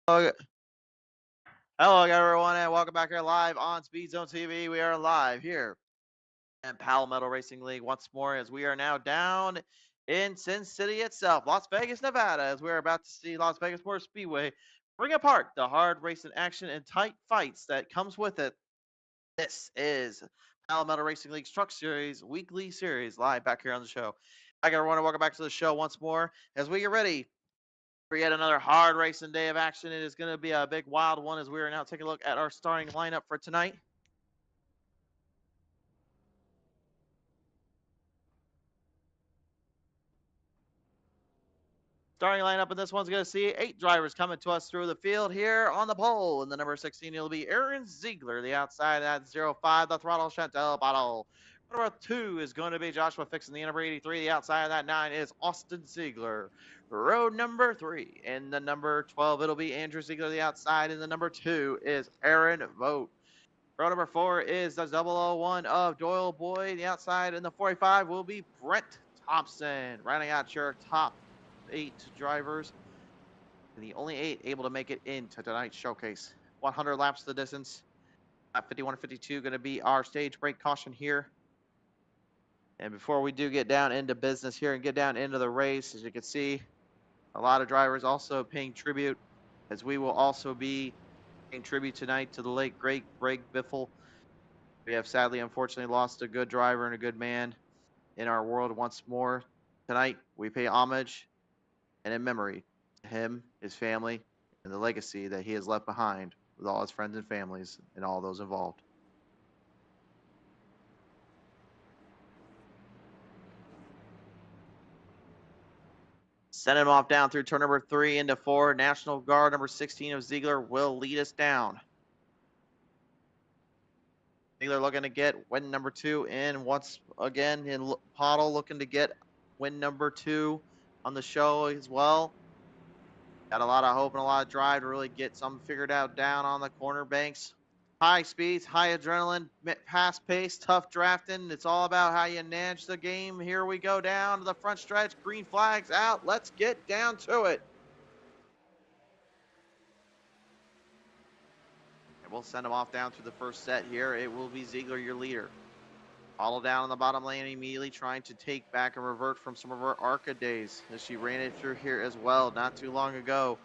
Hello, hello everyone, and welcome back here live on Speed Zone TV. We are live here in Palmetto Racing League once more as we are now down in Sin City itself, Las Vegas, Nevada, as we're about to see Las Vegas Motor Speedway bring apart the hard racing action and tight fights that comes with it. This is Palmetto Racing League's Truck Series weekly series live back here on the show. Hi everyone, and welcome back to the show once more as we get ready for yet another hard racing day of action. It is going to be a big wild one as we are now taking a look at our starting lineup for tonight. Starting lineup in this one's going to see 8 drivers coming to us through the field here on the pole. In the number 16, it'll be Aaron Ziegler. The outside at 05, the throttle, Chantel Bottle. Number 2 is going to be Joshua Fixon. The number 83, the outside of that 9 is Austin Ziegler. Road number 3. And the number 12, it'll be Andrew Ziegler. The outside. And the number 2 is Aaron Vogt. Row number 4 is the 001 of Doyle Boyd. The outside in the 45 will be Brent Thompson. Rounding out your top 8 drivers. And the only 8 able to make it into tonight's showcase. 100 laps the distance. Lap 51 and 52 going to be our stage break caution here. And before we do get down into business here and get down into the race, as you can see, a lot of drivers also paying tribute, as we will also be paying tribute tonight to the late great Greg Biffle. We have sadly, unfortunately, lost a good driver and a good man in our world once more. Tonight, we pay homage and in memory to him, his family, and the legacy that he has left behind with all his friends and families and all those involved. Send him off down through turn number 3 into 4. National Guard number 16 of Ziegler will lead us down. Ziegler looking to get win number 2 in once again. In Pottle looking to get win number 2 on the show as well. Got a lot of hope and a lot of drive to really get something figured out down on the corner banks. High speeds, high adrenaline, fast pace, tough drafting. It's all about how you manage the game. Here we go down to the front stretch. Green flags out. Let's get down to it. And we'll send him off down through the first set here. It will be Ziegler, your leader. All down on the bottom lane immediately, trying to take back and revert from some of her ARCA days, as she ran it through here as well not too long ago.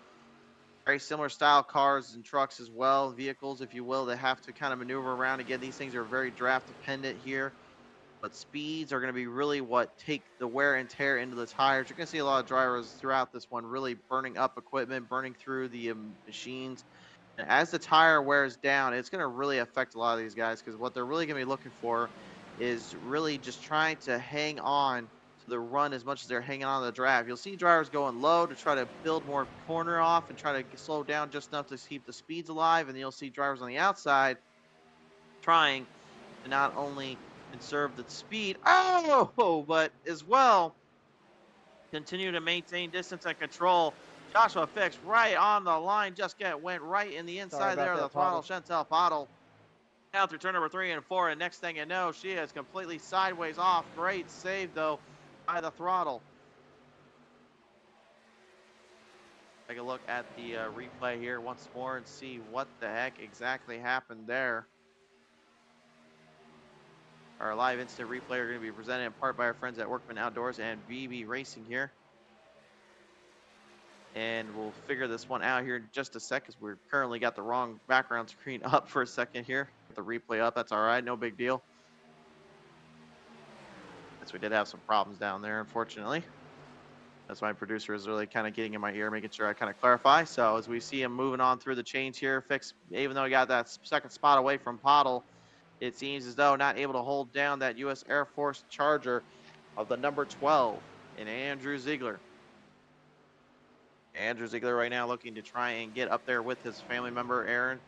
Very similar style cars and trucks as well, vehicles, if you will, that have to kind of maneuver around. Again, these things are very draft dependent here, but speeds are going to be really what take the wear and tear into the tires. You're going to see a lot of drivers throughout this one really burning up equipment, burning through the machines. And as the tire wears down, it's going to really affect a lot of these guys, because what they're really going to be looking for is really just trying to hang on to the run as much as they're hanging on to the draft. You'll see drivers going low to try to build more corner off and try to slow down just enough to keep the speeds alive. And you'll see drivers on the outside trying to not only conserve the speed, but as well continue to maintain distance and control. Joshua Fix right on the line, went right in the inside there of the throttle. Chantel Bottle down through turn number 3 and 4, and next thing you know, she is completely sideways off. Great save, though, by the throttle. Take a look at the replay here once more and see what the heck exactly happened there. Our live instant replay are going to be presented in part by our friends at Workman Outdoors and VB Racing here. And we'll figure this one out here in just a sec, because we've currently got the wrong background screen up for a second here. Get the replay up, that's all right, no big deal. Yes, we did have some problems down there, unfortunately. That's my producer is really kind of getting in my ear, making sure I kind of clarify. So as we see him moving on through the chains here, Fix, even though he got that second spot away from Pottle, it seems as though not able to hold down that U.S. Air Force Charger of the number 12 in Andrew Ziegler. Andrew Ziegler right now looking to try and get up there with his family member, Aaron.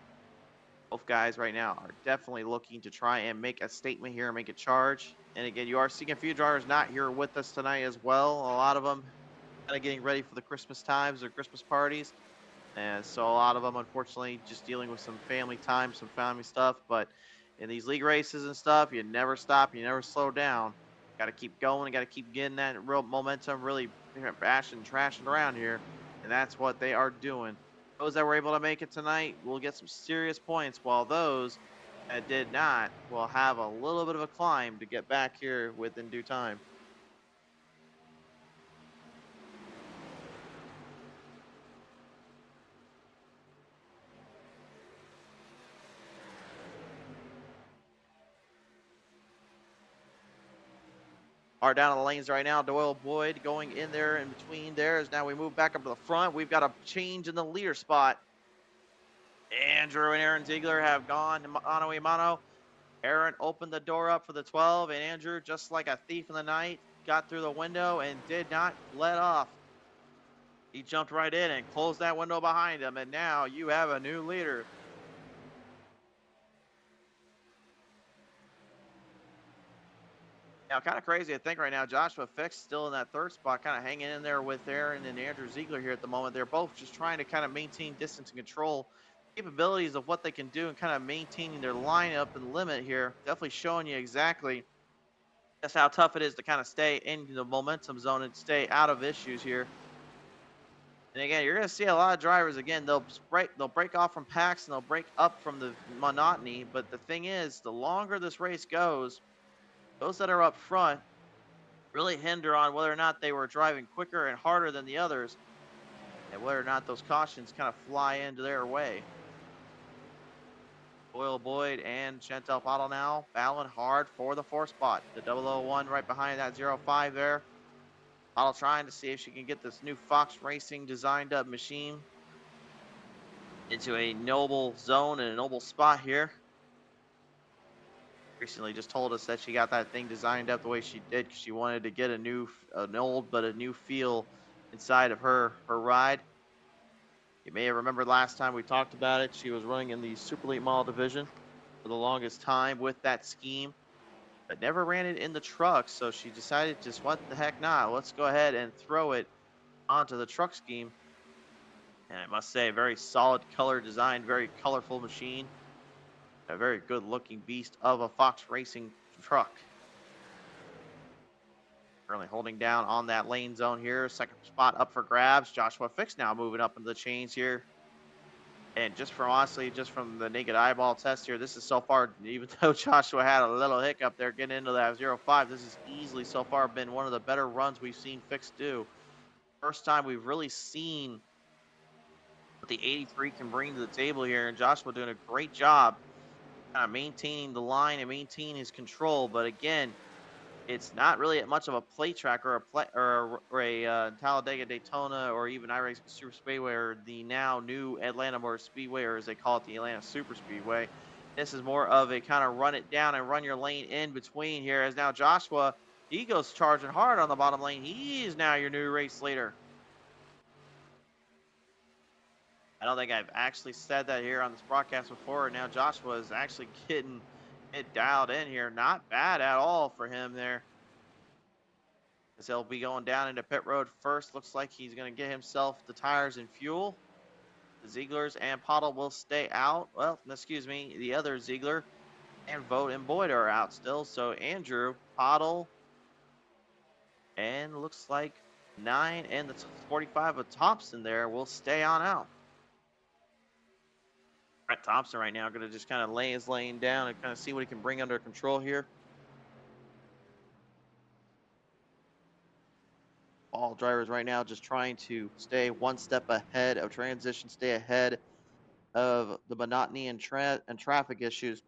Both guys right now are definitely looking to try and make a statement here and make a charge. And again, you are seeing a few drivers not here with us tonight as well. A lot of them kind of getting ready for the Christmas times or Christmas parties. And so a lot of them, unfortunately, just dealing with some family time, some family stuff. But in these league races and stuff, you never stop, you never slow down. Got to keep going, got to keep getting that real momentum, really bashing, trashing around here. And that's what they are doing Those that were able to make it tonight will get some serious points, while those that did not will have a little bit of a climb to get back here within due time. Are down in the lanes right now. Doyle Boyd going in there in between there as now we move back up to the front. We've got a change in the leader spot. Andrew and Aaron Ziegler have gone mano a mano. Aaron opened the door up for the 12, and Andrew, just like a thief in the night, got through the window and did not let off. He jumped right in and closed that window behind him, and now you have a new leader. Now, kind of crazy to think right now, Joshua Fix still in that third spot, kind of hanging in there with Aaron and Andrew Ziegler here at the moment. They're both just trying to kind of maintain distance and control capabilities of what they can do and kind of maintaining their lineup and limit here. Definitely showing you exactly just how tough it is to kind of stay in the momentum zone and stay out of issues here. And again, you're going to see a lot of drivers, again, they'll break off from packs and they'll break up from the monotony. But the thing is, the longer this race goes, those that are up front really hinder on whether or not they were driving quicker and harder than the others and whether or not those cautions kind of fly into their way. Doyle Boyd and Chantel Pottle now battling hard for the fourth spot. The 001 right behind that 05 there. Pottle trying to see if she can get this new Fox Racing designed up machine into a noble zone and a noble spot here. Recently just told us that she got that thing designed up the way she did because she wanted to get an old but a new feel inside of her ride. You may have remembered last time we talked about it, she was running in the Super Elite Model division for the longest time with that scheme, but never ran it in the truck, so she decided just what the heck not, let's go ahead and throw it onto the truck scheme. And I must say, very solid color design, very colorful machine, a very good looking beast of a Fox Racing truck. Currently holding down on that lane zone here. Second spot up for grabs. Joshua Fix now moving up into the chains here. And just from the naked eyeball test here, this is so far, even though Joshua had a little hiccup there getting into that 05, this has easily so far been one of the better runs we've seen Fix do. First time we've really seen what the 83 can bring to the table here, and Joshua doing a great job kind of maintaining the line and maintaining his control. But again, it's not really much of a play track or a Talladega Daytona or even iRacing Super Speedway or the now new Atlanta Motor Speedway, or as they call it, the Atlanta Super Speedway. This is more of a kind of run it down and run your lane in between here, as now Joshua, he goes charging hard on the bottom lane. He is now your new race leader. I don't think I've actually said that here on this broadcast before. Now Joshua is actually getting it dialed in here. Not bad at all for him there. As he'll be going down into pit road first. Looks like he's going to get himself the tires and fuel. The Zieglers and Pottle will stay out. Well, excuse me, the other Ziegler and Vogt and Boyd are out still. So Andrew, Pottle, and looks like 9 and the 45 of Thompson there will stay on out. Brett Thompson right now going to just kind of lay his lane down and kind of see what he can bring under control here. All drivers right now just trying to stay one step ahead of transition, stay ahead of the monotony and traffic issues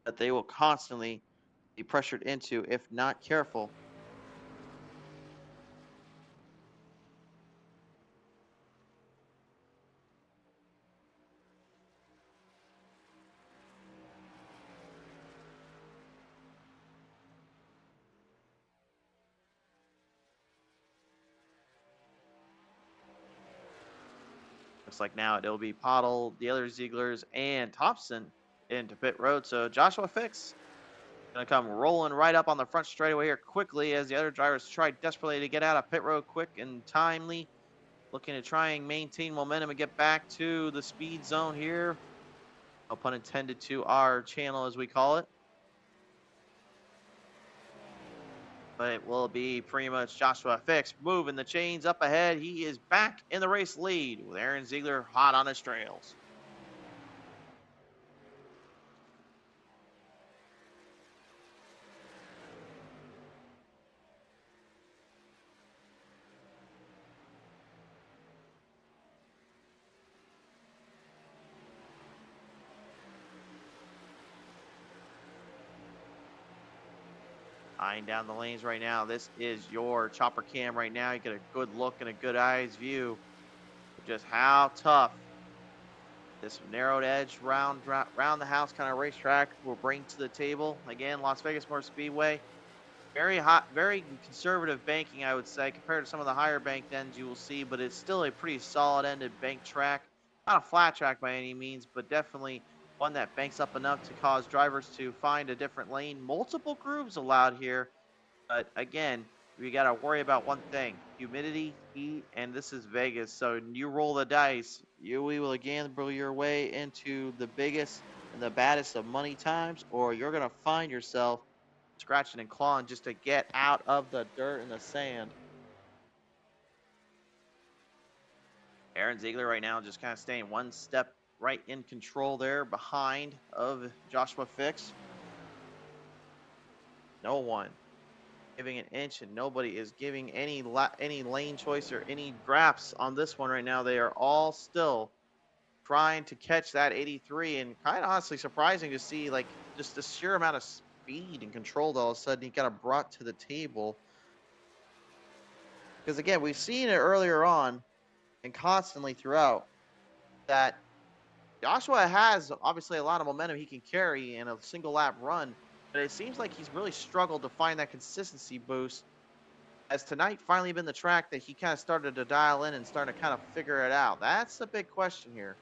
that they will constantly be pressured into if not careful. Looks like now it'll be Pottle, the other Zieglers, and Thompson into pit road. So Joshua Fix going to come rolling right up on the front straightaway here quickly as the other drivers try desperately to get out of pit road quick and timely. Looking to try and maintain momentum and get back to the speed zone here. No pun intended to our channel, as we call it. But it will be pretty much Joshua Fix moving the chains up ahead. He is back in the race lead with Aaron Ziegler hot on his trails. Eyeing down the lanes right now. This is your chopper cam right now. You get a good look and a good eyes view of just how tough this narrowed edge round the house kind of racetrack will bring to the table. Again, Las Vegas Motor Speedway, very hot, very conservative banking, I would say, compared to some of the higher banked ends you will see, but it's still a pretty solid ended bank track. Not a flat track by any means, but definitely one that banks up enough to cause drivers to find a different lane. Multiple grooves allowed here, but again, we got to worry about one thing: humidity, heat, and this is Vegas. So you roll the dice. You will gamble your way into the biggest and the baddest of money times, or you're going to find yourself scratching and clawing just to get out of the dirt and the sand. Aaron Ziegler right now just kind of staying one step right in control there behind of Joshua Fix. No one giving an inch, and nobody is giving any lane choice or any graphs on this one right now. They are all still trying to catch that 83, and kind of honestly surprising to see like just the sheer amount of speed and control that all of a sudden he kind of brought to the table. Because again, we've seen it earlier on and constantly throughout that Joshua has obviously a lot of momentum he can carry in a single lap run, but it seems like he's really struggled to find that consistency boost. Has tonight finally been the track that he kind of started to dial in and starting to kind of figure it out? That's the big question here.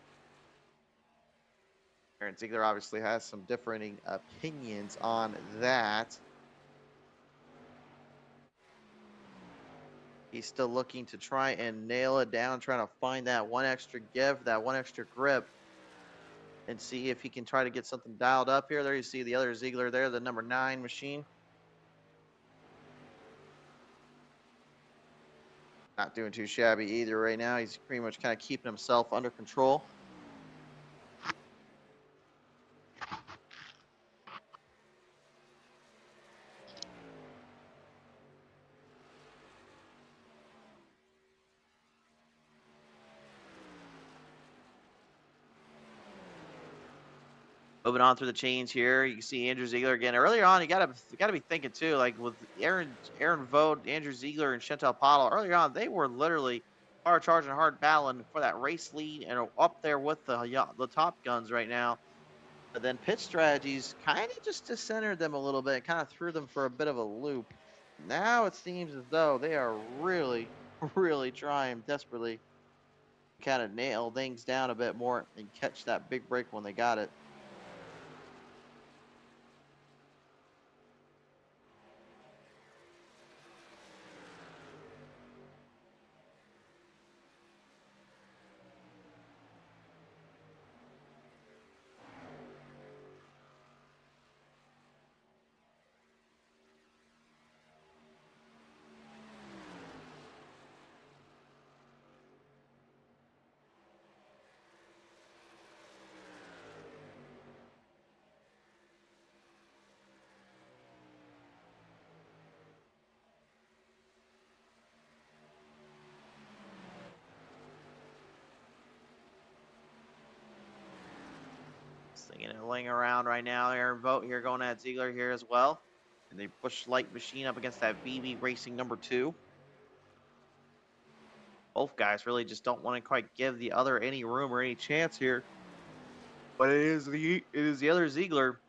Aaron Ziegler obviously has some differing opinions on that. He's still looking to try and nail it down, trying to find that one extra give, that one extra grip, and see if he can try to get something dialed up here. There you see the other Ziegler there, the number 9 machine. Not doing too shabby either right now. He's pretty much kind of keeping himself under control. Moving on through the chains here, you can see Andrew Ziegler again. Earlier on, you gotta be thinking too, like with Aaron Vogt, Andrew Ziegler, and Chantal Pottle. Earlier on, they were literally hard charging, hard battling for that race lead, and are up there with the top guns right now. But then pit strategies kind of just discentered them a little bit, kind of threw them for a bit of a loop. Now it seems as though they are really, really trying desperately to kind of nail things down a bit more and catch that big break when they got it. Slinging and laying around right now. Aaron Vogt here going at Ziegler here as well. And they push light machine up against that VB Racing number 2. Both guys really just don't want to quite give the other any room or any chance here. But it is the other Ziegler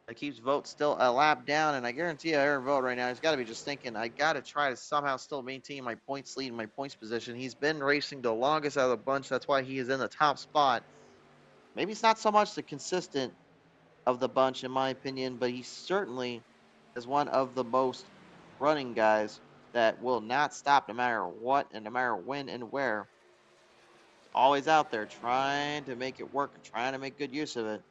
that keeps Vogt still a lap down, and I guarantee you, Aaron Vogt right now, he's got to be just thinking, I got to try to somehow still maintain my points lead and my points position. He's been racing the longest out of the bunch. That's why he is in the top spot. Maybe it's not so much the consistent of the bunch, in my opinion, but he certainly is one of the most running guys that will not stop no matter what and no matter when and where. Always out there trying to make it work and trying to make good use of it.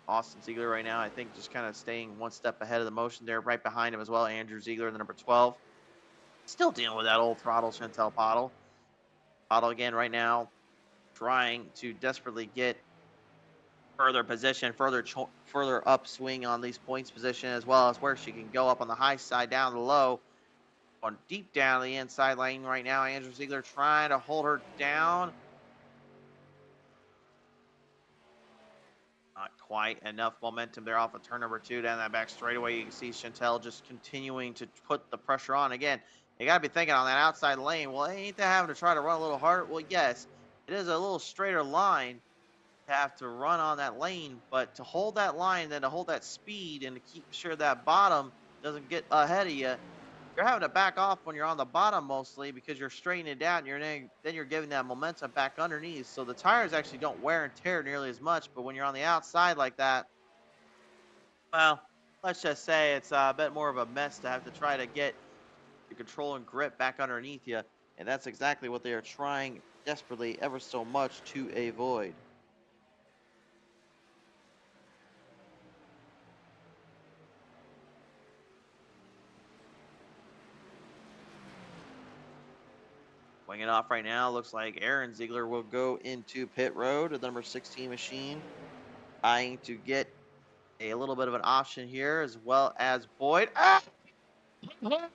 Austin Ziegler right now, I think, just kind of staying one step ahead of the motion there, right behind him as well. Andrew Ziegler, the number 12. Still dealing with that old throttle, Chantel Pottle. Pottle again right now, trying to desperately get further position, further upswing on these points position, as well as where she can go up on the high side, down the low, on deep down the inside lane right now. Andrew Ziegler trying to hold her down. Not quite enough momentum there off of turn number 2 down that back straightaway. You can see Chantel just continuing to put the pressure on. Again, you got to be thinking on that outside lane, well, ain't that having to try to run a little harder? Well, yes, it is a little straighter line to have to run on that lane, but to hold that line, then to hold that speed and to keep sure that bottom doesn't get ahead of you, you're having to back off when you're on the bottom mostly because you're straightening it down. Then you're giving that momentum back underneath. So the tires actually don't wear and tear nearly as much. But when you're on the outside like that, well, let's just say it's a bit more of a mess to have to try to get the control and grip back underneath you. And that's exactly what they are trying desperately ever so much to avoid. Winging off right now, looks like Aaron Ziegler will go into pit road with the number 16 machine, trying to get a little bit of an option here, as well as Boyd. Ah! Right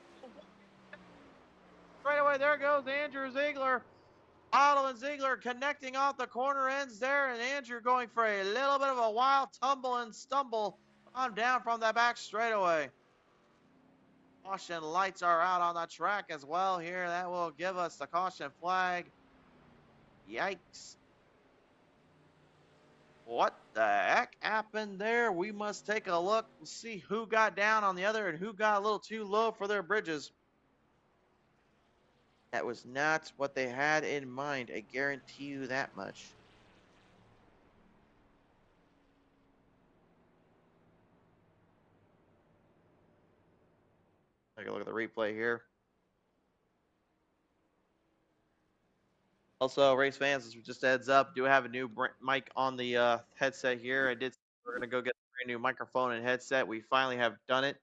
away, there goes Andrew Ziegler. Otto and Ziegler connecting off the corner ends there, and Andrew going for a little bit of a wild tumble and stumble on down from the back straightaway. Caution lights are out on the track as well here. That will give us the caution flag. Yikes. What the heck happened there? We must take a look and see who got down on the other and who got a little too low for their bridges. That was not what they had in mind. I guarantee you that much. Take a look at the replay here. Also, race fans, just a heads up, do have a new mic on the headset here. We're going to go get a brand new microphone and headset. We finally have done it.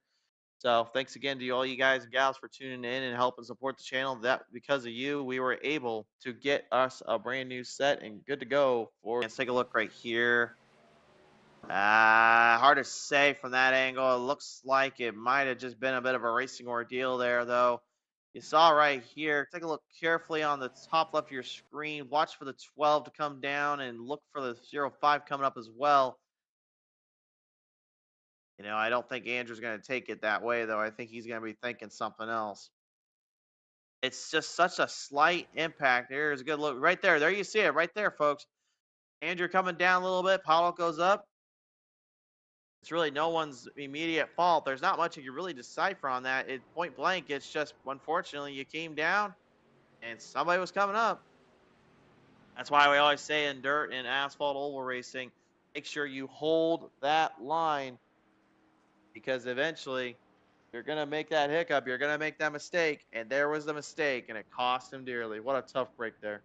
So thanks again to all you guys and gals for tuning in and helping support the channel. That because of you, we were able to get us a brand new set and good to go. Let's take a look right here. Hard to say from that angle. It looks like it might have just been a bit of a racing ordeal there, though. You saw right here. Take a look carefully on the top left of your screen. Watch for the 12 to come down and look for the 05 coming up as well. I don't think Andrew's going to take it that way, though. I think he's going to be thinking something else. It's just such a slight impact. There's a good look right there. There you see it right there, folks. Andrew coming down a little bit. Paulo goes up. It's really no one's immediate fault. There's not much you can really decipher on that. Point blank, it's just unfortunately you came down and somebody was coming up. That's why we always say in dirt and asphalt oval racing, make sure you hold that line because eventually you're going to make that hiccup. You're going to make that mistake. And there was the mistake and it cost him dearly. What a tough break there.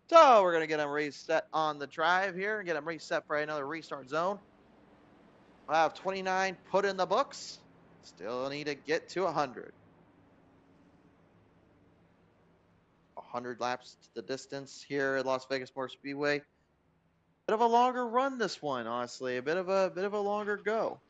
So we're going to get him reset on the drive here and get him reset for another restart zone. We'll have 29 put in the books. Still need to get to 100. 100 laps to the distance here at Las Vegas Motor Speedway. Bit of a longer run this one, honestly. A bit of a longer go.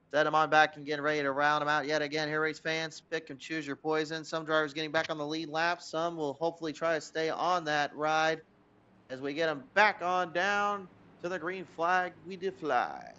Set them on back and getting ready to round them out yet again here, race fans. Pick and choose your poison. Some drivers getting back on the lead lap. Some will hopefully try to stay on that ride as we get them back on down to the green flag. We did fly.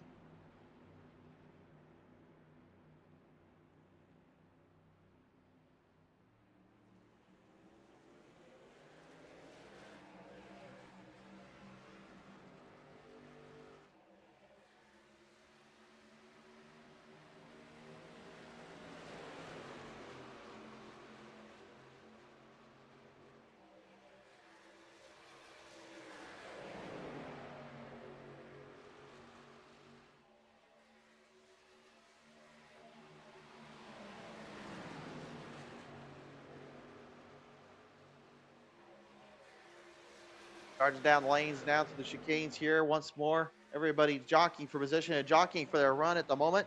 Charging down lanes now to the chicanes here once more. Everybody jockeying for position and jockeying for their run at the moment.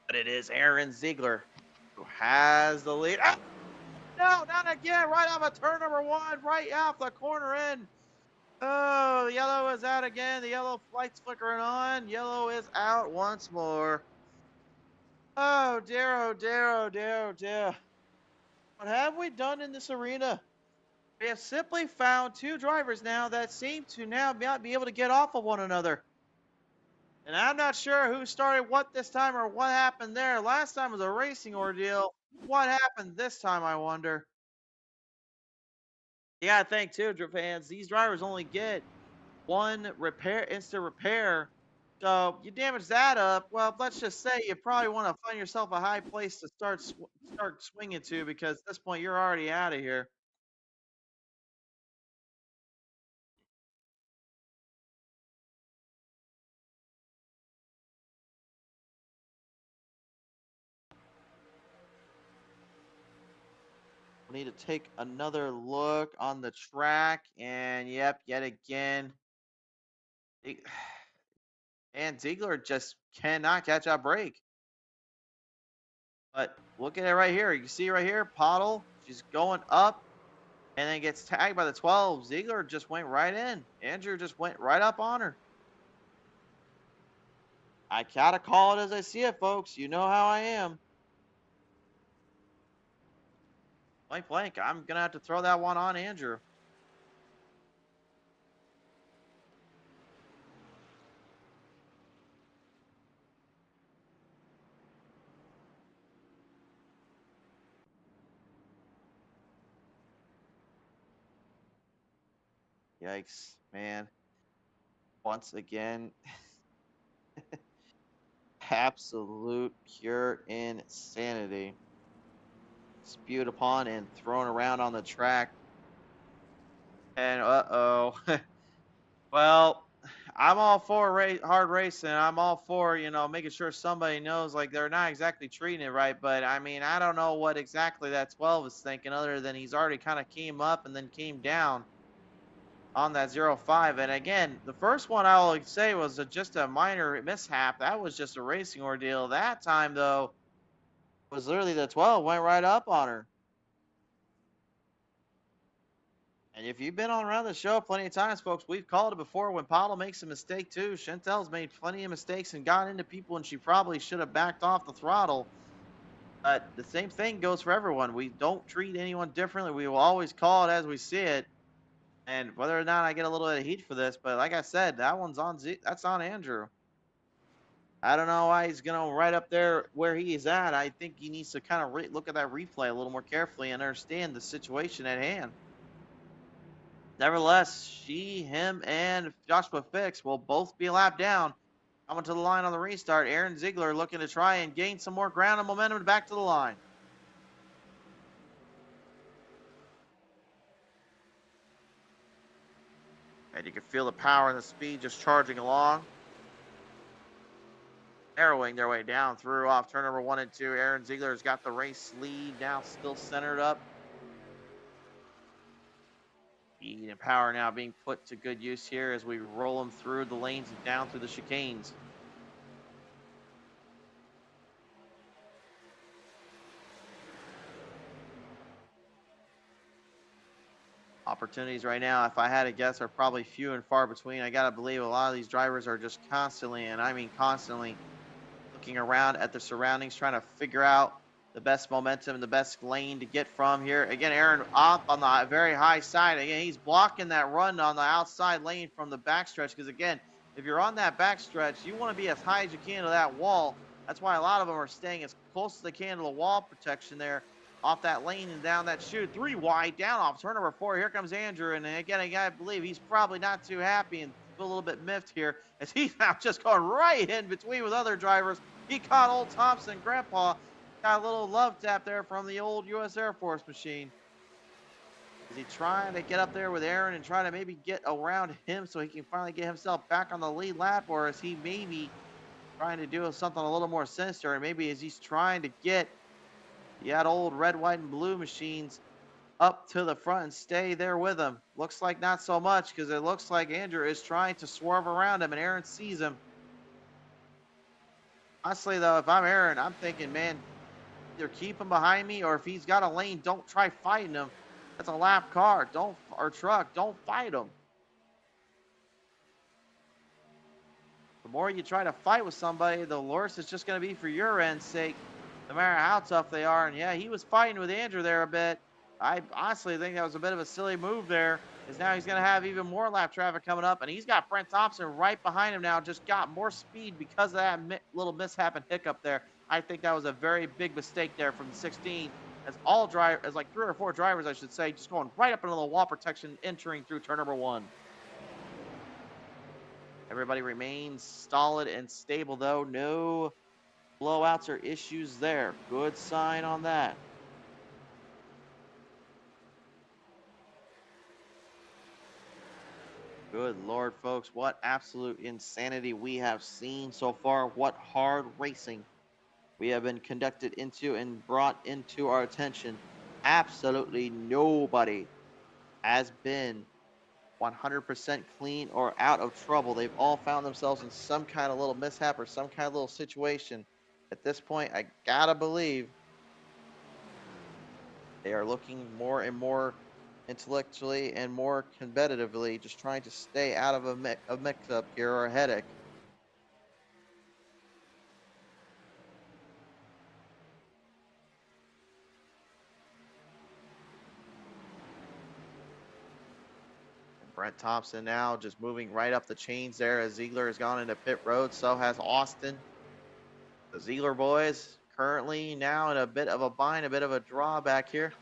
But it is Aaron Ziegler who has the lead. Ah, no, not again. Right off of turn number one, right off the corner end. Oh, the yellow is out again. The yellow light's flickering on. Yellow is out once more. Oh dear, oh dear, oh dear, oh dear. What have we done in this arena? We have simply found two drivers now that seem to now not be able to get off of one another. And I'm not sure who started what this time or what happened there. Last time was a racing ordeal. What happened this time, I wonder? Yeah, I think too, fans. These drivers only get one repair, instant repair. So you damage that up. Well, let's just say you probably want to find yourself a high place to start swinging to because at this point you're already out of here. We need to take another look on the track, and yep, yet again, it- and Ziegler just cannot catch that break. But look at it right here. You can see right here, Pottle, she's going up and then gets tagged by the 12. Ziegler just went right in. Andrew just went right up on her. I gotta call it as I see it, folks. You know how I am. Blank blank. I'm gonna have to throw that one on Andrew. Yikes, man. Once again, absolute pure insanity. Spewed upon and thrown around on the track. And uh-oh. Well, I'm all for hard racing. I'm all for, making sure somebody knows like they're not exactly treating it right. But I mean, I don't know what exactly that 12 is thinking other than he's already kind of came up and then came down on that 05. And again, the first one I'll say was just a minor mishap. That was just a racing ordeal. That time, though, was literally the 12 went right up on her. And if you've been on around the show plenty of times, folks, we've called it before when Paolo makes a mistake too. Chantel's made plenty of mistakes and got into people, and she probably should have backed off the throttle. But the same thing goes for everyone. We don't treat anyone differently. We will always call it as we see it. And whether or not I get a little bit of heat for this, but like I said, that one's on that's on Andrew. I don't know why he's gonna right up there where he is at. I think he needs to kind of look at that replay a little more carefully and understand the situation at hand. Nevertheless, him, and Joshua Fix will both be a lap down. Coming to the line on the restart. Aaron Ziegler looking to try and gain some more ground and momentum back to the line. And you can feel the power and the speed just charging along. Narrowing their way down through off turn number 1 and 2. Aaron Ziegler's got the race lead now, still centered up. Speed and power now being put to good use here as we roll them through the lanes and down through the chicanes. Opportunities right now, if I had to guess, are probably few and far between. I got to believe a lot of these drivers are just constantly, and I mean constantly, looking around at the surroundings, trying to figure out the best momentum and the best lane to get from here. Again, Aaron up on the very high side. Again, he's blocking that run on the outside lane from the backstretch because, again, if you're on that backstretch, you want to be as high as you can to that wall. That's why a lot of them are staying as close as they can to the wall protection there off that lane and down that chute. 3 wide down off turn number 4. Here comes Andrew. And again, I gotta believe he's probably not too happy and a little bit miffed here as he's now just going right in between with other drivers. He caught old Thompson, Grandpa. Got a little love tap there from the old U.S. Air Force machine. Is he trying to get up there with Aaron and try to maybe get around him so he can finally get himself back on the lead lap? Or is he maybe trying to do something a little more sinister? And maybe is he's trying to get the old red, white, and blue machines up to the front and stay there with him. Looks like not so much because it looks like Andrew is trying to swerve around him and Aaron sees him. Honestly, though, if I'm Aaron, I'm thinking, man, either keep him behind me or if he's got a lane, don't try fighting him. That's a lap car. Don't or truck. Don't fight him. The more you try to fight with somebody, the worse it's just going to be for your end's sake, no matter how tough they are. And yeah, he was fighting with Andrew there a bit. I honestly think that was a bit of a silly move there, because now he's going to have even more lap traffic coming up, and he's got Brent Thompson right behind him now, just got more speed because of that little mishap and hiccup there. I think that was a very big mistake there from the 16, as like 3 or 4 drivers, I should say, just going right up into the wall protection, entering through turn number 1. Everybody remains solid and stable, though. No blowouts or issues there. Good sign on that. Good Lord, folks. What absolute insanity we have seen so far. What hard racing we have been conducted into and brought into our attention. Absolutely nobody has been 100% clean or out of trouble. They've all found themselves in some kind of little mishap or some kind of little situation. At this point, I gotta believe they are looking more and more intellectually and more competitively, just trying to stay out of a mix-up here or a headache. Brent Thompson now just moving right up the chains there as Ziegler has gone into pit road. So has Austin. The Ziegler boys currently now in a bit of a bind, a bit of a drawback here.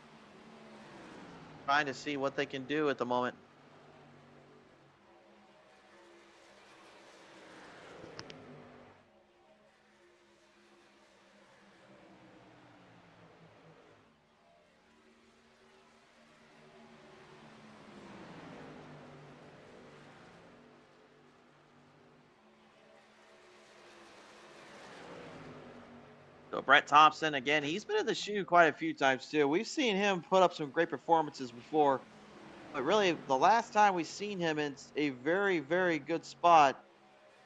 Trying to see what they can do at the moment. So Brett Thompson, again, he's been in the shoe quite a few times too. We've seen him put up some great performances before, but really the last time we seen him in a very, very good spot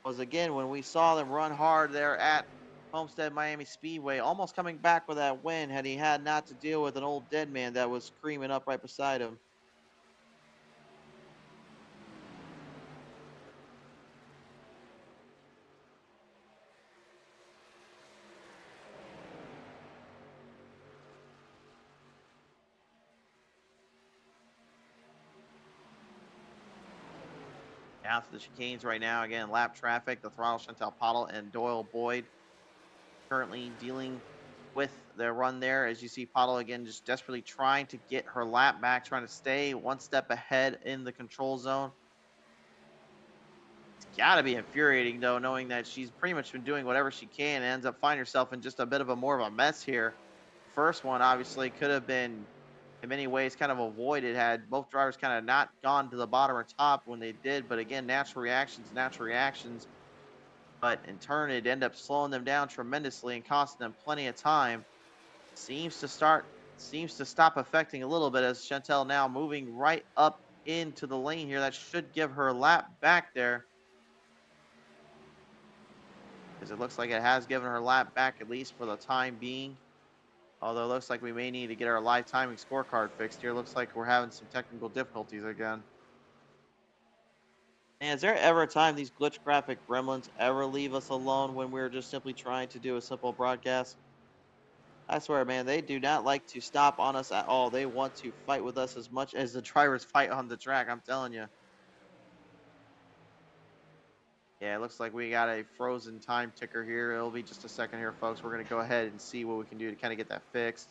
was again when we saw them run hard there at Homestead Miami Speedway, almost coming back with that win had he had not to deal with an old dead man that was creaming up right beside him. Out to the chicanes right now. Again, lap traffic, the throttle Chantal Pottle and Doyle Boyd currently dealing with the run there. As you see, Pottle again just desperately trying to get her lap back, trying to stay one step ahead in the control zone. It's got to be infuriating, though, knowing that she's pretty much been doing whatever she can and ends up finding herself in just a bit of a more of a mess here. First one, obviously, could have been in many ways kind of avoided had both drivers kind of not gone to the bottom or top when they did. But again, natural reactions, natural reactions. But in turn, it ended up slowing them down tremendously and costing them plenty of time. Seems to stop affecting a little bit as Chantel now moving right up into the lane here. That should give her a lap back there, because it looks like it has given her lap back at least for the time being. Although it looks like we may need to get our live timing scorecard fixed here. Looks like we're having some technical difficulties again. And is there ever a time these glitch graphic gremlins ever leave us alone when we're just simply trying to do a simple broadcast? I swear, man, they do not like to stop on us at all. They want to fight with us as much as the drivers fight on the track, I'm telling you. Yeah, it looks like we got a frozen time ticker here. It'll be just a second here, folks. We're going to go ahead and see what we can do to kind of get that fixed.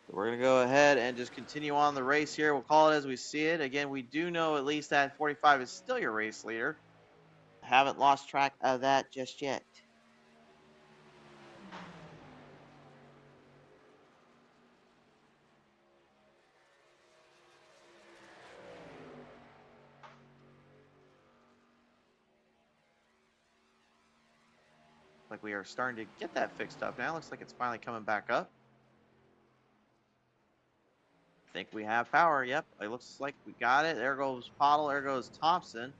We're going to go ahead and just continue on the race here. We'll call it as we see it. Again, we do know at least that 45 is still your race leader. Haven't lost track of that just yet. like we are starting to get that fixed up now. Looks like it's finally coming back up. I think we have power. Yep, it looks like we got it. There goes Pottle. There goes Thompson.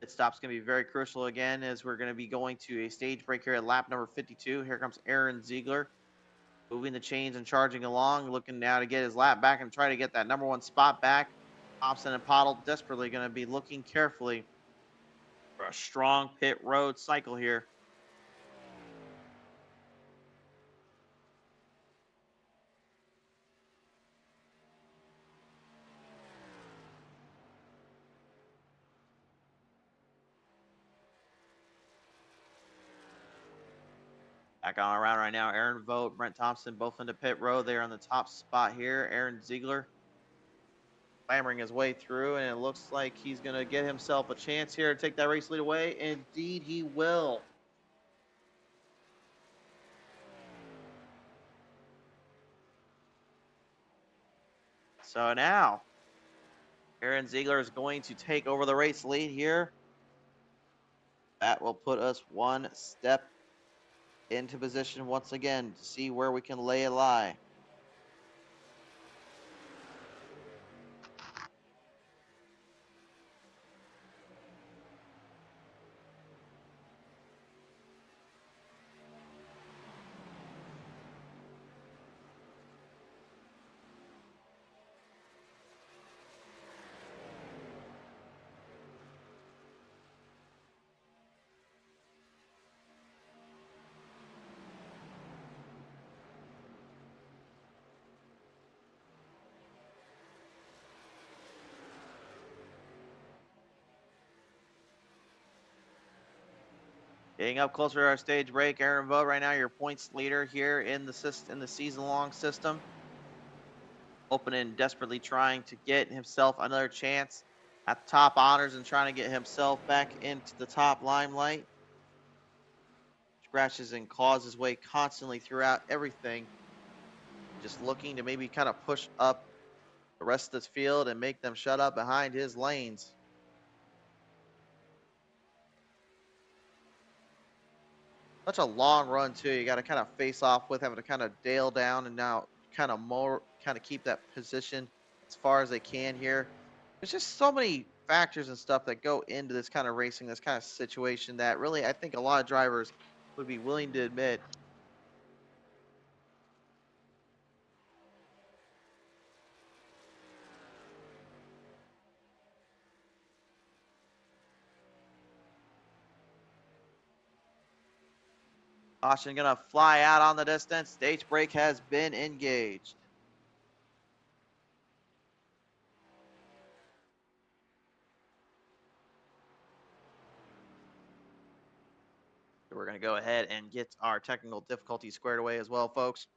Pit stop's going to be very crucial again as we're going to be going to a stage break here at lap number 52. Here comes Aaron Ziegler, moving the chains and charging along, looking now to get his lap back and try to get that number one spot back. Thompson and Pottle desperately going to be looking carefully for a strong pit road cycle here. Back on around right now, Aaron Vogt, Brent Thompson, both into pit road. They're on the top spot here. Aaron Ziegler clambering his way through, and it looks like he's going to get himself a chance here to take that race lead away. Indeed, he will. So now, Aaron Ziegler is going to take over the race lead here. That will put us one step into position once again to see where we can lay a lie. Getting up closer to our stage break, Aaron Vogt right now your points leader here in the season-long system. Opening, desperately trying to get himself another chance at the top honors and trying to get himself back into the top limelight. Scratches and claws his way constantly throughout everything. Just looking to maybe kind of push up the rest of this field and make them shut up behind his lanes. Such a long run too. You got to kind of face off with, having to kind of dale down and now kind of keep that position as far as they can here. There's just so many factors and stuff that go into this kind of racing, this kind of situation, that really I think a lot of drivers would be willing to admit. Caution gonna fly out on the distance. Stage brake has been engaged. We're going to go ahead and get our technical difficulty squared away as well, folks.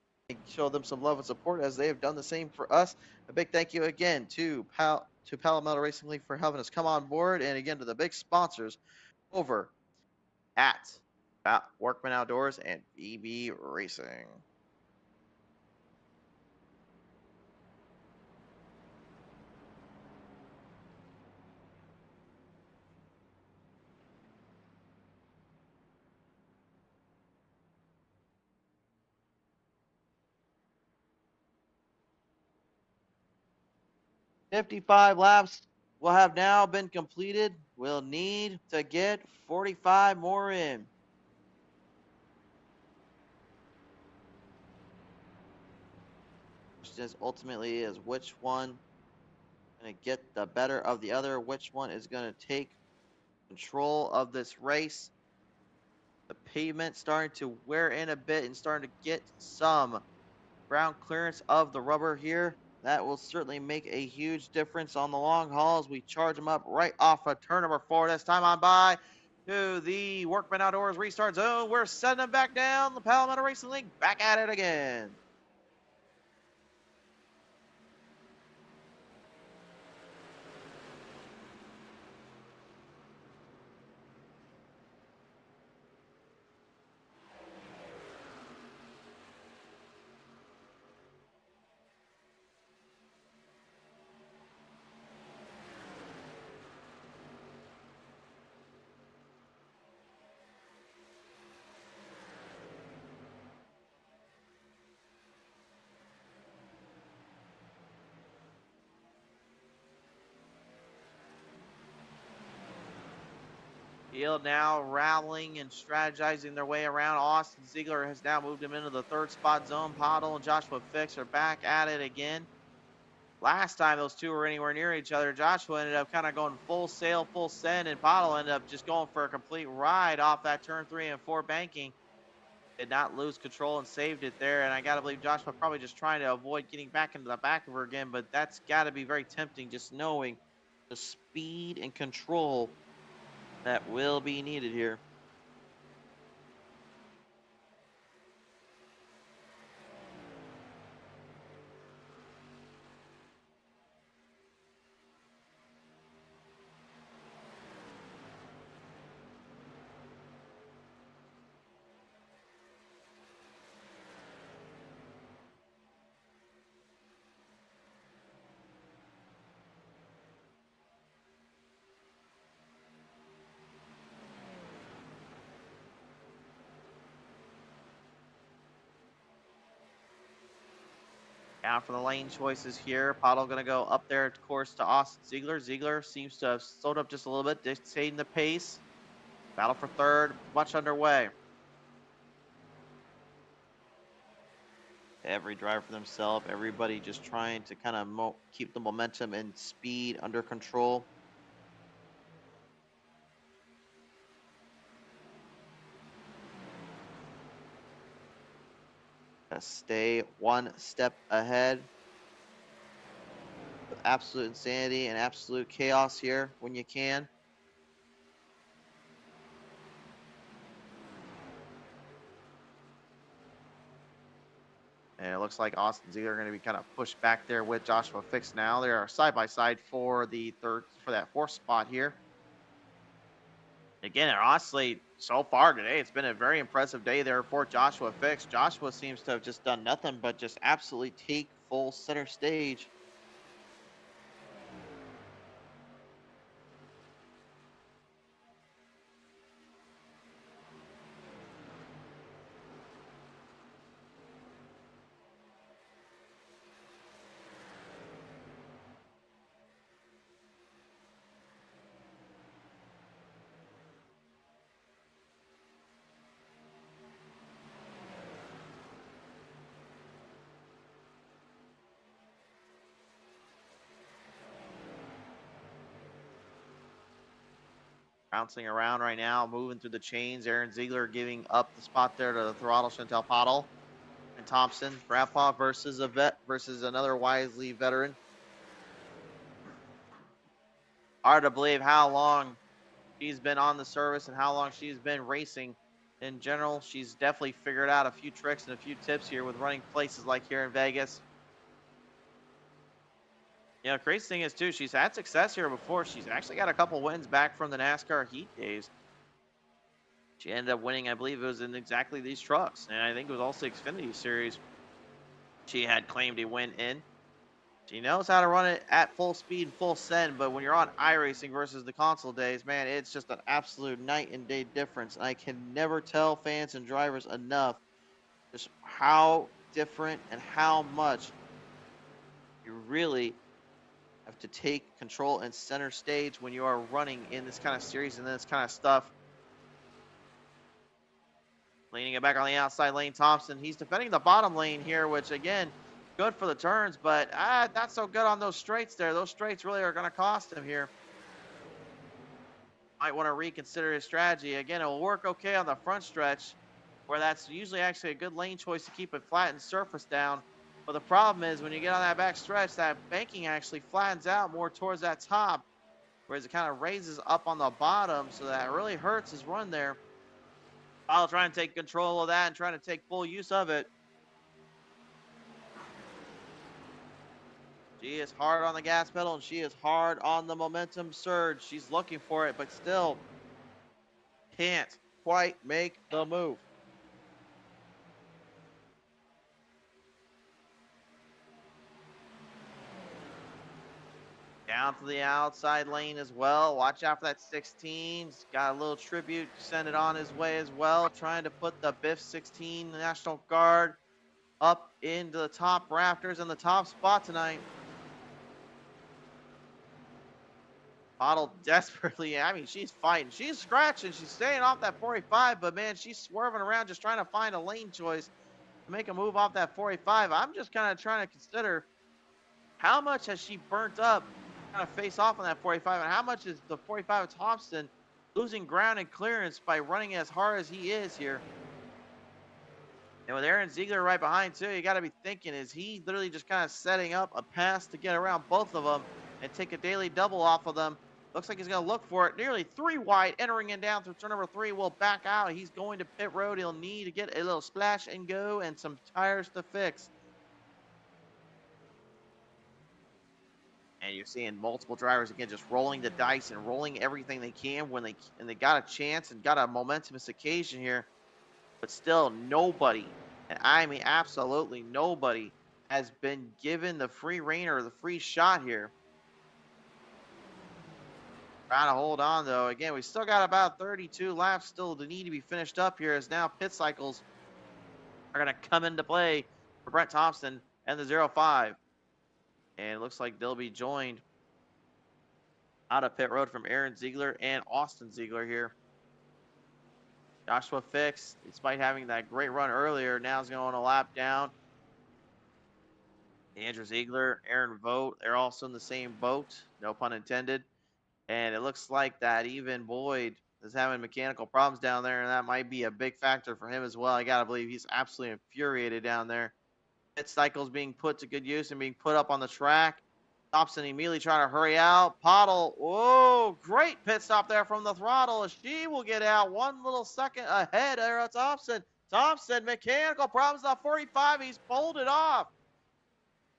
Show them some love and support as they have done the same for us. A big thank you again to Palomelo Racing League for having us come on board, and again to the big sponsors over at Workman Outdoors and BB Racing. 55 laps will have now been completed. We'll need to get 45 more in. Just ultimately is which one going to get the better of the other, which one is going to take control of this race. The pavement starting to wear in a bit and starting to get some ground clearance of the rubber here. That will certainly make a huge difference on the long haul as we charge them up right off of turn number 4. This time on by to the Workman Outdoors restart zone. We're setting them back down. The Palomino Racing League back at it again. Field now rallying and strategizing their way around. Austin Ziegler has now moved him into the third spot zone. Pottle and Joshua Fix are back at it again. Last time those two were anywhere near each other, Joshua ended up kind of going full sail, full send, and Pottle ended up just going for a complete ride off that turn 3 and 4 banking. Did not lose control and saved it there. And I got to believe Joshua probably just trying to avoid getting back into the back of her again, but that's got to be very tempting just knowing the speed and control that will be needed here. Now for the lane choices here. Pottle going to go up there, of course, to Austin Ziegler. Ziegler seems to have slowed up just a little bit, dictating the pace. Battle for third, much underway. Every driver for themselves, everybody just trying to kind of keep the momentum and speed under control. Stay one step ahead with absolute insanity and absolute chaos here when you can. And it looks like Austin Ziegler are going to be kind of pushed back there with Joshua Fix now. They are side by side for that fourth spot here. Again, honestly, so far today, it's been a very impressive day there for Joshua Fix. Joshua seems to have just done nothing but just absolutely take full center stage. Bouncing around right now, moving through the chains. Aaron Ziegler giving up the spot there to the throttle Chantel Pottle. And Thompson, Grandpa versus a vet versus another Wisely veteran. Hard to believe how long she's been on the service and how long she's been racing. In general, she's definitely figured out a few tricks and a few tips here with running places like here in Vegas. You know, crazy thing is too, she's had success here before. She's actually got a couple wins back from the NASCAR heat days. She ended up winning, I believe it was in exactly these trucks. And I think it was also Xfinity Series she had claimed a win in. She knows how to run it at full speed, full send, but when you're on iRacing versus the console days, man, it's just an absolute night and day difference. And I can never tell fans and drivers enough just how different and how much you really have to take control and center stage when you are running in this kind of series and this kind of stuff. Leaning it back on the outside lane, Thompson. He's defending the bottom lane here, which again, good for the turns, but not so good on those straights there. Those straights really are going to cost him here. Might want to reconsider his strategy. Again, it will work okay on the front stretch, where that's usually actually a good lane choice to keep it flat and surface down. But the problem is when you get on that back stretch, that banking actually flattens out more towards that top, whereas it kind of raises up on the bottom, so that really hurts his run there. I'll try and take control of that and trying to take full use of it. She is hard on the gas pedal and she is hard on the momentum surge. She's looking for it, but still can't quite make the move. Down to the outside lane as well. Watch out for that 16. He's got a little tribute. Send it on his way as well. Trying to put the Biff 16 National Guard up into the top rafters and the top spot tonight. Bottle desperately, I mean, she's fighting. She's scratching. She's staying off that 45, but man, she's swerving around just trying to find a lane choice to make a move off that 45. I'm just kind of trying to consider how much has she burnt up trying to face off on that 45, and how much is the 45 of Thompson losing ground and clearance by running as hard as he is here. And with Aaron Ziegler right behind too, you got to be thinking, is he literally just kind of setting up a pass to get around both of them and take a daily double off of them? Looks like he's going to look for it. Nearly 3 wide, entering in down through turn number 3. Will back out. He's going to pit road. He'll need to get a little splash and go and some tires to fix. And you're seeing multiple drivers again just rolling the dice and rolling everything they can when they got a chance and got a momentous occasion here. But still, nobody, and I mean absolutely nobody, has been given the free reign or the free shot here. Trying to hold on though. Again, we still got about 32 laps still to need to be finished up here, as now pit cycles are going to come into play for Brent Thompson and the 05. And it looks like they'll be joined out of pit road from Aaron Ziegler and Austin Ziegler here. Joshua Fix, despite having that great run earlier, now is going a lap down. Andrew Ziegler, Aaron Vogt, they're also in the same boat, no pun intended. And it looks like that even Boyd is having mechanical problems down there, and that might be a big factor for him as well. I got to believe he's absolutely infuriated down there. Pit cycles being put to good use and being put up on the track. Thompson immediately trying to hurry out. Pottle, whoa, great pit stop there from the throttle. She will get out 1 little second ahead there of Thompson. Thompson, mechanical problems on 45. He's pulled it off.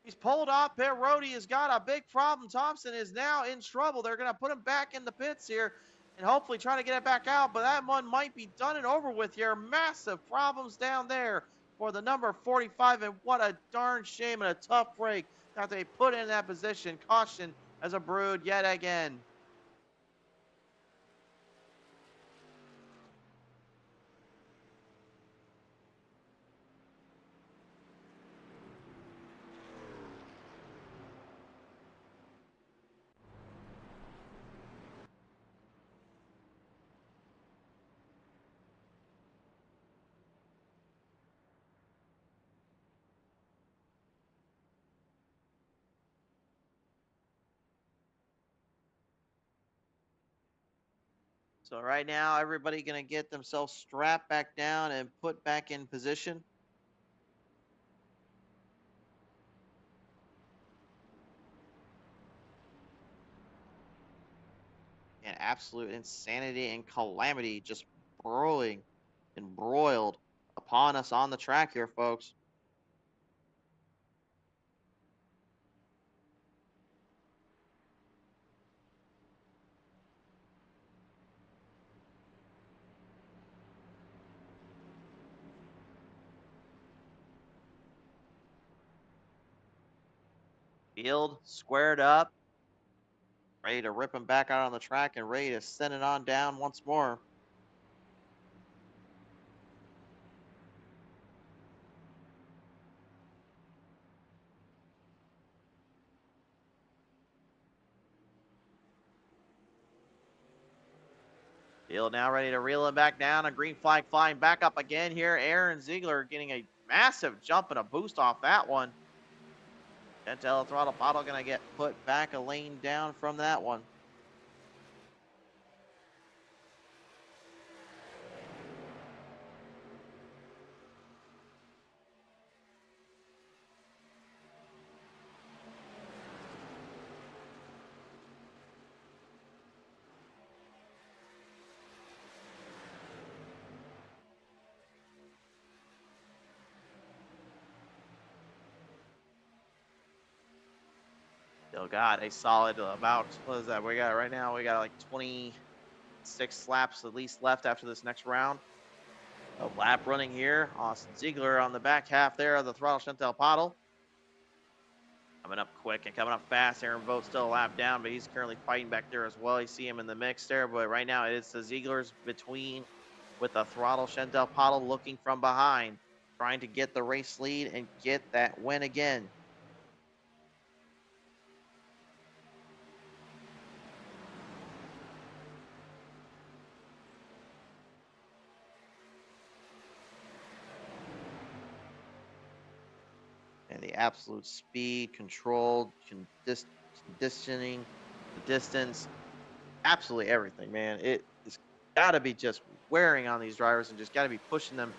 He's pulled off pit road. He has got a big problem. Thompson is now in trouble. They're going to put him back in the pits here and hopefully try to get it back out. But that one might be done and over with here. Massive problems down there for the number 45. And what a darn shame and a tough break that they put in that position. Caution as a brood yet again. So right now, everybody going to get themselves strapped back down and put back in position. And absolute insanity and calamity just broiling and broiled upon us on the track here, folks. Field squared up, ready to rip him back out on the track and ready to send it on down once more. Field now ready to reel him back down. A green flag flying back up again here. Aaron Ziegler getting a massive jump and a boost off that one. Gentle throttle bottle going to get put back a lane down from that one. Still got a solid about, what is that? We got right now, we got like 26 laps at least left after this next round. A lap running here. Austin Ziegler on the back half there of the throttle Chantel Pottle. Coming up quick and coming up fast. Aaron Vogt still a lap down, but he's currently fighting back there as well. You see him in the mix there, but right now it's the Zieglers between with the throttle Chantel Pottle looking from behind, trying to get the race lead and get that win again. absolute speed, controlled, conditioning, the distance, absolutely everything, man. It's got to be just wearing on these drivers and just got to be pushing them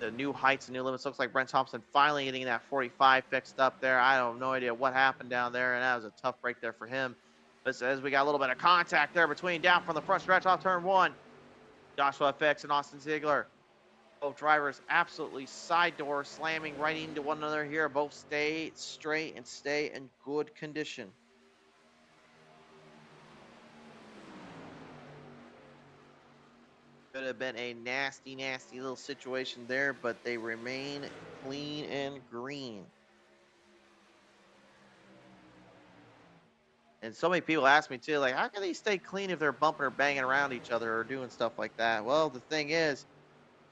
to new heights and new limits. Looks like Brent Thompson finally getting that 45 fixed up there. I have no idea what happened down there, and that was a tough break there for him. But as we got a little bit of contact there between down from the front stretch off turn one, Joshua FX and Austin Ziegler. Both drivers absolutely side door slamming right into one another here. Both stay straight and stay in good condition. Could have been a nasty, nasty little situation there, but they remain clean and green. And so many people ask me too, like, how can they stay clean if they're bumping or banging around each other or doing stuff like that? Well, the thing is,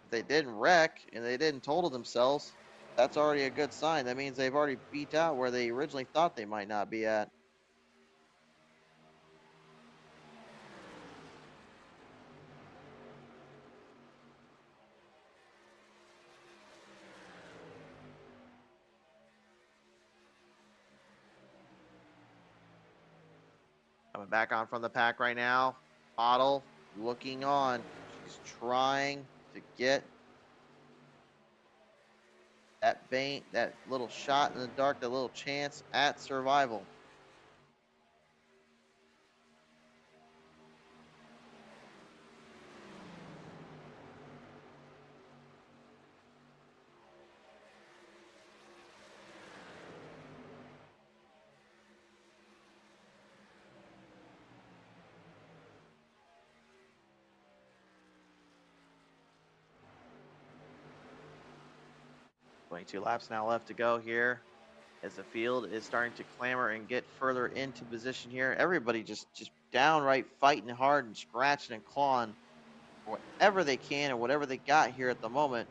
if they didn't wreck and they didn't total themselves, that's already a good sign. That means they've already beat out where they originally thought they might not be at. Coming back on from the pack right now. Bottle looking on. She's trying to get that bait, that little shot in the dark, that little chance at survival. Twenty-two laps now left to go here as the field is starting to clamor and get further into position here. Everybody just downright fighting hard and scratching and clawing for whatever they can and whatever they got here at the moment.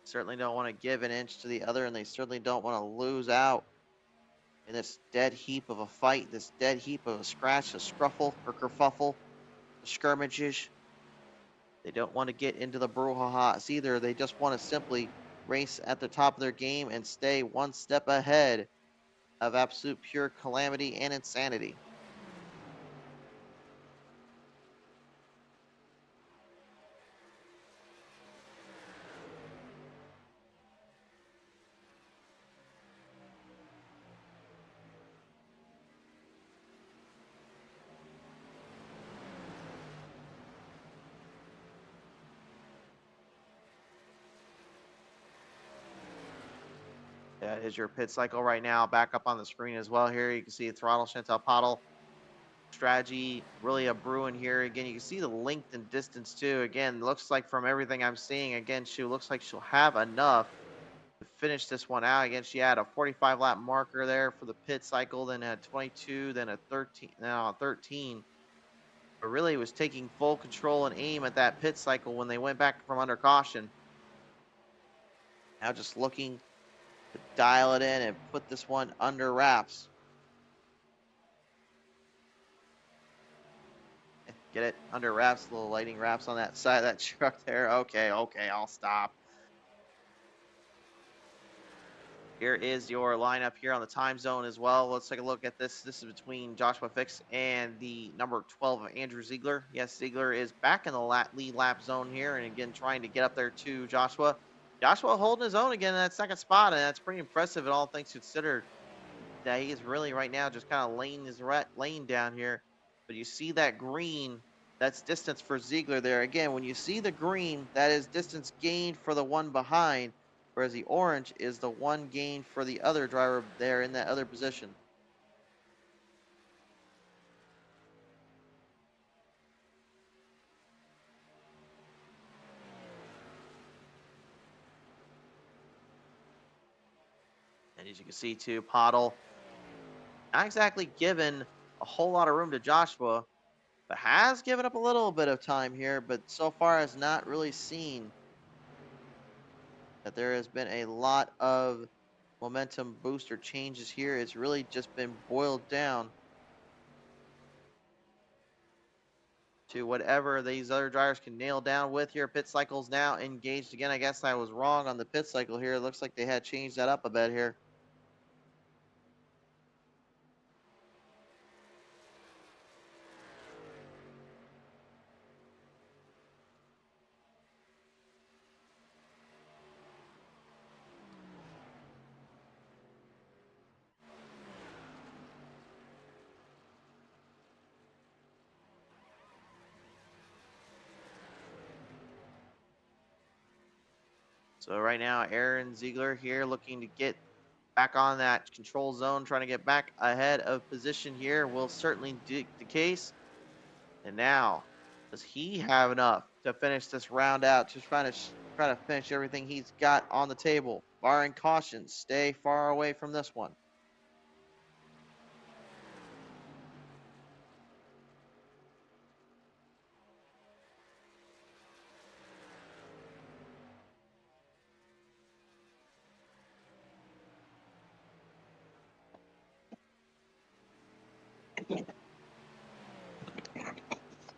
Certainly don't want to give an inch to the other, and they certainly don't want to lose out in this dead heap of a fight, this dead heap of a scratch, a scruffle or kerfuffle, skirmishes. They don't want to get into the brouhahas either. They just want to simply race at the top of their game and stay one step ahead of absolute pure calamity and insanity. That is your pit cycle right now. Back up on the screen as well here. You can see throttle Chantal Pottle strategy really a brewing here. Again, you can see the length and distance too. Again, looks like from everything I'm seeing, again, she looks like she'll have enough to finish this one out. Again, she had a 45 lap marker there for the pit cycle, then a 22, then a 13, now a 13. But really was taking full control and aim at that pit cycle when they went back from under caution. Now just looking to dial it in and put this one under wraps. Get it under wraps, little lighting wraps on that side of that truck there. Okay, I'll stop. Here is your lineup here on the time zone as well. Let's take a look at this. This is between Joshua Fix and the number 12 of Andrew Ziegler. Yes, Ziegler is back in the lead lap zone here, and again trying to get up there to Joshua. Joshua holding his own again in that second spot, and that's pretty impressive at all things considered. That he is really right now just kind of laying his lane down here. But you see that green, that's distance for Ziegler there. Again, when you see the green, that is distance gained for the one behind, whereas the orange is the one gained for the other driver there in that other position. And as you can see too, Pottle not exactly given a whole lot of room to Joshua, but has given up a little bit of time here, but so far has not really seen that there has been a lot of momentum booster changes here. It's really just been boiled down to whatever these other drivers can nail down with here. Pit cycle's now engaged again. I guess I was wrong on the pit cycle here. It looks like they had changed that up a bit here. So right now, Aaron Ziegler here looking to get back on that control zone, trying to get back ahead of position here. Will certainly be the case. And now, does he have enough to finish this round out? Just try to finish everything he's got on the table. Barring caution, stay far away from this one.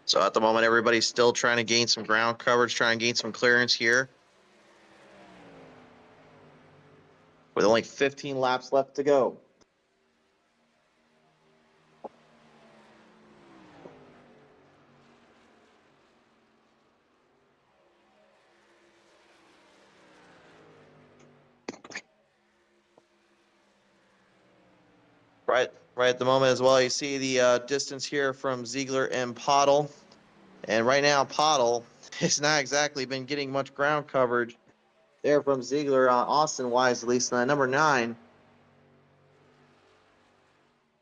So at the moment, everybody's still trying to gain some ground coverage, trying to gain some clearance here. With only 15 laps left to go. Right at the moment as well, you see the distance here from Ziegler and Pottle. And right now, Pottle has not exactly been getting much ground coverage there from Ziegler, Austin-wise, at least number 9.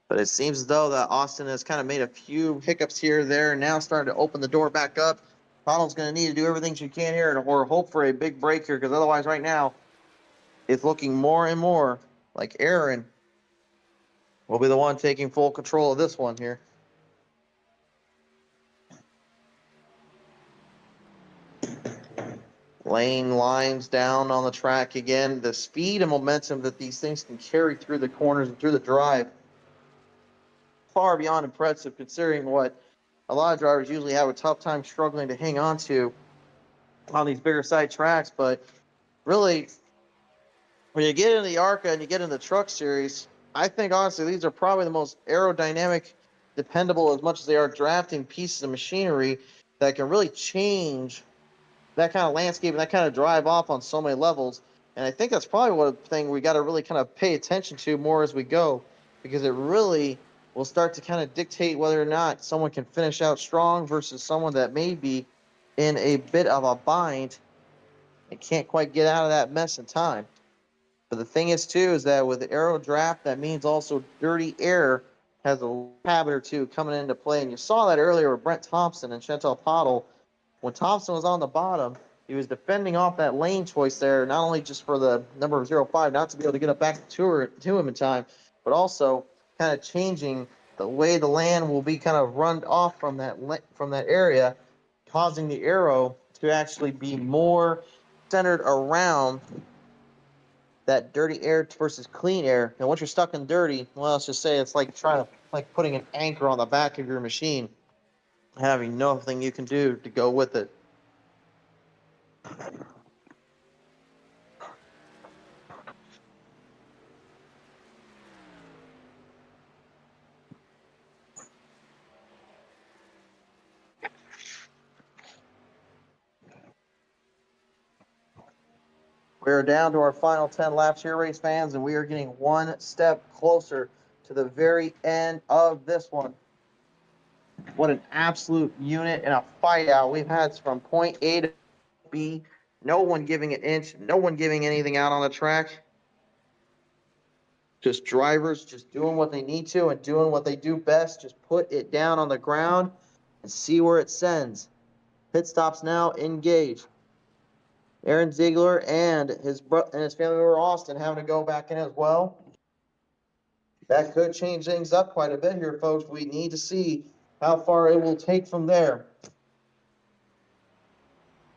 But it seems as though that Austin has kind of made a few hiccups here and there, and now starting to open the door back up. Pottle's going to need to do everything she can here or hope for a big break here, because otherwise right now it's looking more and more like Aaron will be the one taking full control of this one here. Lane lines down on the track again. The speed and momentum that these things can carry through the corners and through the drive, far beyond impressive considering what a lot of drivers usually have a tough time struggling to hang on to on these bigger side tracks. But really, when you get into the ARCA and you get into the truck series, I think honestly these are probably the most aerodynamic, dependable as much as they are drafting pieces of machinery that can really change that kind of landscape and that kind of drive off on so many levels. And I think that's probably one thing we got to really kind of pay attention to more as we go, because it really will start to kind of dictate whether or not someone can finish out strong versus someone that may be in a bit of a bind and can't quite get out of that mess in time. But the thing is, too, is that with aero draft, that means also dirty air has a habit or two coming into play. And you saw that earlier with Brent Thompson and Chantal Pottle. When Thompson was on the bottom, he was defending off that lane choice there, not only just for the number 05 not to be able to get up back to him in time, but also kind of changing the way the land will be kind of run off from that area, causing the aero to actually be more centered around that dirty air versus clean air. And once you're stuck in dirty, well, let's just say it's like putting an anchor on the back of your machine, having nothing you can do to go with it. We're down to our final 10 laps here, race fans, and we are getting one step closer to the very end of this one. What an absolute unit and a fight out we've had from point A to B. No one giving an inch, no one giving anything out on the track. Just drivers just doing what they need to and doing what they do best. Just put it down on the ground and see where it sends. Pit stops now engaged. Aaron Ziegler and his family member Austin having to go back in as well. That could change things up quite a bit here, folks. We need to see how far it will take from there.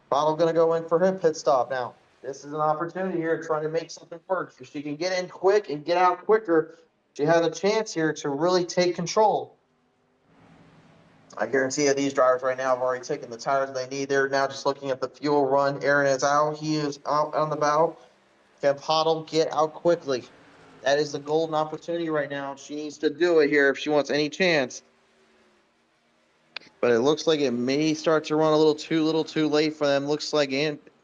Bottle going to go in for her pit stop now. This is an opportunity here trying to make something work. If she can get in quick and get out quicker, she has a chance here to really take control. I guarantee you these drivers right now have already taken the tires they need. They're now just looking at the fuel run. Aaron is out. He is out on the bow. Can Pottle get out quickly? That is the golden opportunity right now. She needs to do it here if she wants any chance. But it looks like it may start to run a little too late for them. Looks like,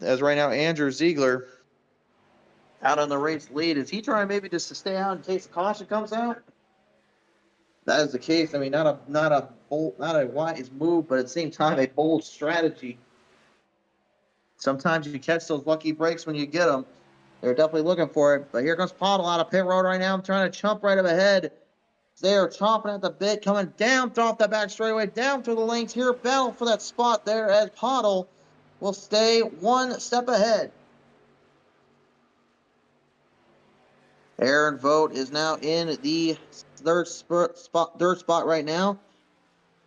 as right now, Andrew Ziegler out on the race lead. Is he trying maybe just to stay out in case the caution comes out? That is the case. I mean, not a wise move, but at the same time, a bold strategy. Sometimes you catch those lucky breaks when you get them. They're definitely looking for it. But here comes Pottle out of pit road right now. I'm trying to chump right up ahead. They are chomping at the bit, coming down off the back straightaway, down through the lanes here. Battle for that spot there as Pottle will stay one step ahead. Aaron Vogt is now in the third spot right now.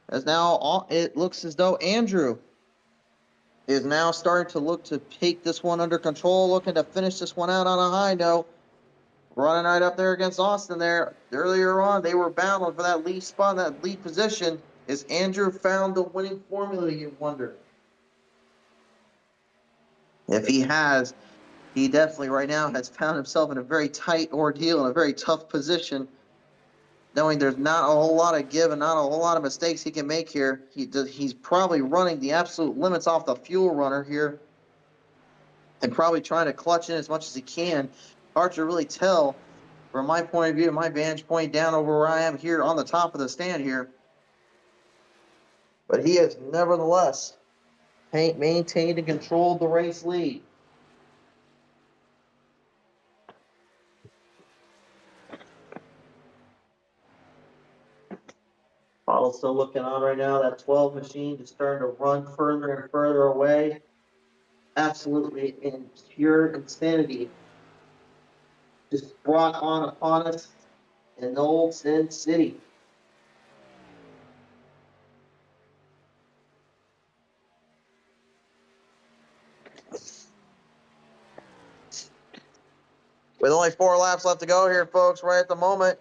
As now it looks as though Andrew is now starting to look to take this one under control, looking to finish this one out on a high note. Running right up there against Austin there. Earlier on, they were battling for that lead spot, that lead position. Is Andrew found the winning formula, you wonder? If he has, he definitely right now has found himself in a very tight ordeal, in a very tough position, knowing there's not a whole lot of give and not a whole lot of mistakes he can make here. He's probably running the absolute limits off the fuel runner here and probably trying to clutch in as much as he can. Hard to really tell from my point of view, my vantage point down over where I am here on the top of the stand here. But he has nevertheless maintained and controlled the race lead. Bottle's still looking on right now. That 12 machine is starting to run further and further away. Absolutely in pure insanity. Just brought on upon us in Old Sin City. With only 4 laps left to go here, folks, right at the moment,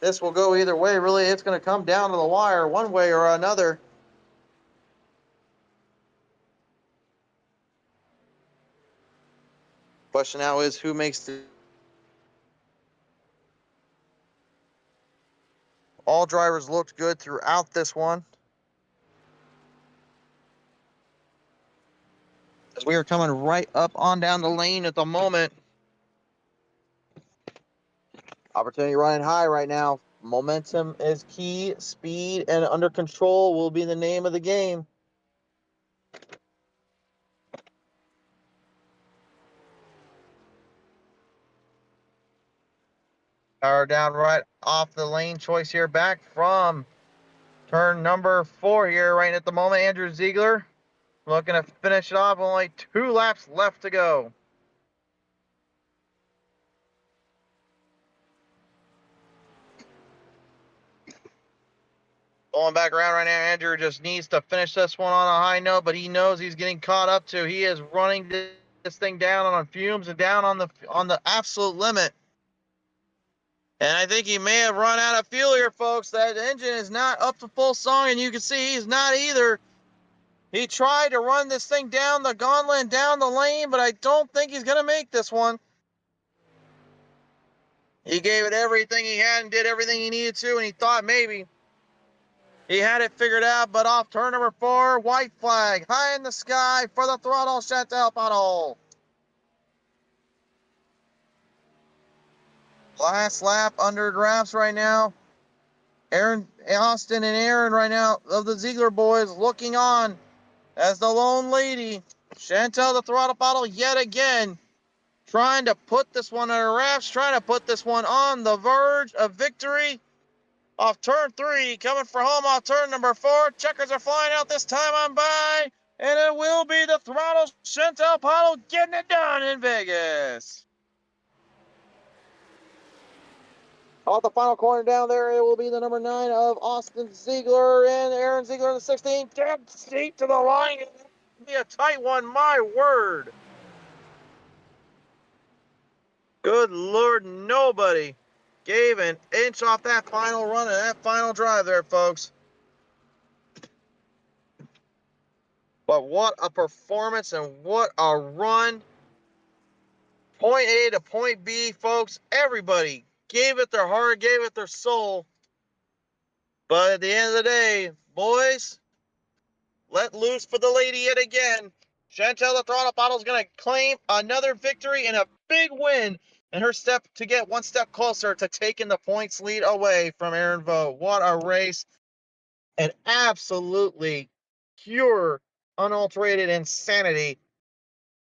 this will go either way. Really, it's going to come down to the wire one way or another. Question now is who makes the... All drivers looked good throughout this one. As we are coming right up on down the lane at the moment. Opportunity running high right now. Momentum is key. Speed and under control will be the name of the game. Power down right off the lane choice here, back from turn number 4 here right at the moment. Andrew Ziegler looking to finish it off. Only 2 laps left to go. Going back around right now, Andrew just needs to finish this one on a high note, but he knows he's getting caught up to. He is running this thing down on fumes and down on the absolute limit. And I think he may have run out of fuel here, folks. That engine is not up to full song, and you can see he's not either. He tried to run this thing down the gauntlet and down the lane, but I don't think he's going to make this one. He gave it everything he had and did everything he needed to, and he thought maybe he had it figured out, but off turn number 4, white flag, high in the sky for the throttle, Chantal Pottle. Last lap under wraps right now. Austin and Aaron right now of the Ziegler boys looking on as the lone lady, Chantal the throttle Pottle yet again, trying to put this one under wraps, trying to put this one on the verge of victory. Off turn 3, coming for home off turn number 4. Checkers are flying out this time on by, and it will be the throttle Chantal Pottle getting it done in Vegas. Off the final corner down there, it will be the number 9 of Austin Ziegler and Aaron Ziegler in the 16. Dead steep to the line. It'll be a tight one, my word. Good Lord, nobody gave an inch off that final run and that final drive there, folks. But what a performance and what a run. Point A to point B, folks. Everybody gave it their heart, gave it their soul. But at the end of the day, boys, let loose for the lady yet again. Chantel the Throttle Bottle is going to claim another victory and a big win in her step to get one step closer to taking the points lead away from Erin Vo. What a race. And absolutely pure, unalterated insanity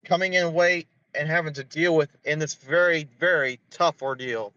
coming in late and having to deal with in this very, very tough ordeal.